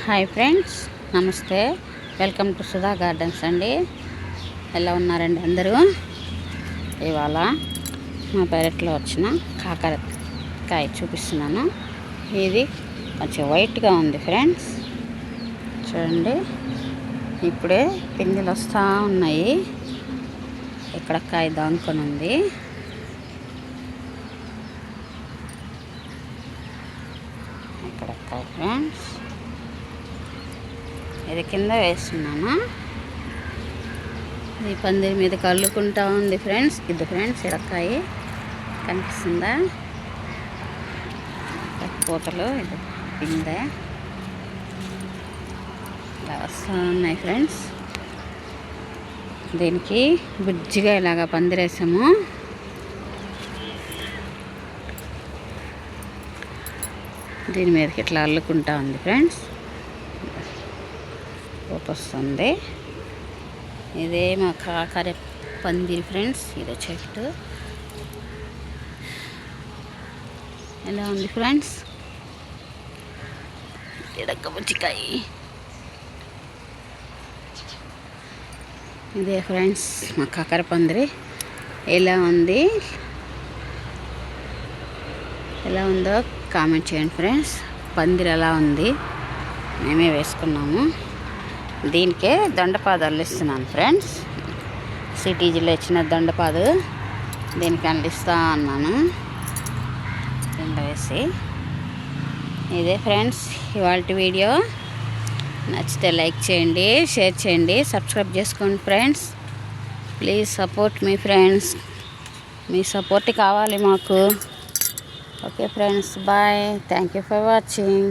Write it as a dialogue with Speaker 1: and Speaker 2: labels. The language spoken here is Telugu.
Speaker 1: హాయ్ ఫ్రెండ్స్, నమస్తే. వెల్కమ్ టు సుధా గార్డెన్స్ అండి. ఎలా ఉన్నారండి అందరూ? ఇవాళ మా పెరట్లో వచ్చిన కాకరకాయ చూపిస్తున్నాను. ఇది కొంచెం వైట్గా ఉంది ఫ్రెండ్స్, చూడండి. ఇప్పుడే పిందెలు వస్తూ ఉన్నాయి. ఇక్కడ కాయ దాంకొని ఉంది. ఇక్కడ కాయ ఫ్రెండ్స్, ఇది కింద వేస్తున్నాను. ఈ పందిరి మీద కల్లుకుంటా ఉంది ఫ్రెండ్స్. ఇది ఫ్రెండ్స్ ఇడక్కాయ కనిపిస్తుందా? పూతలు ఇది కింద ఇలా వస్తూ ఉన్నాయి ఫ్రెండ్స్. దీనికి బుజ్జిగా ఇలాగా పందిరేసాము. దీని మీదకి ఇట్లా అల్లుకుంటా ఉంది ఫ్రెండ్స్. వస్తుంది. ఇదే మా కాకర పందిరి ఫ్రెండ్స్. ఇదో చెట్టు ఎలా ఉంది ఫ్రెండ్స్. ఇదొక బుజ్జికాయ. ఇదే ఫ్రెండ్స్ మా కాకర పందిరి. ఎలా ఉంది, ఎలా ఉందో కామెంట్ చేయండి ఫ్రెండ్స్. పందిరి ఎలా ఉంది, మేమే వేసుకున్నాము. దీనికే దొండపాదాలు ఇస్తున్నాను ఫ్రెండ్స్. సిటీజీలో ఇచ్చిన దొండపాదు దీనికి అందిస్తూ ఉన్నాను కింద వేసి. ఇదే ఫ్రెండ్స్ ఇవాళ వీడియో. నచ్చితే లైక్ చేయండి, షేర్ చేయండి, సబ్స్క్రైబ్ చేసుకోండి ఫ్రెండ్స్. ప్లీజ్ సపోర్ట్ మీ ఫ్రెండ్స్. మీ సపోర్ట్ కావాలి మాకు. Okay friends, bye. Thank you for watching.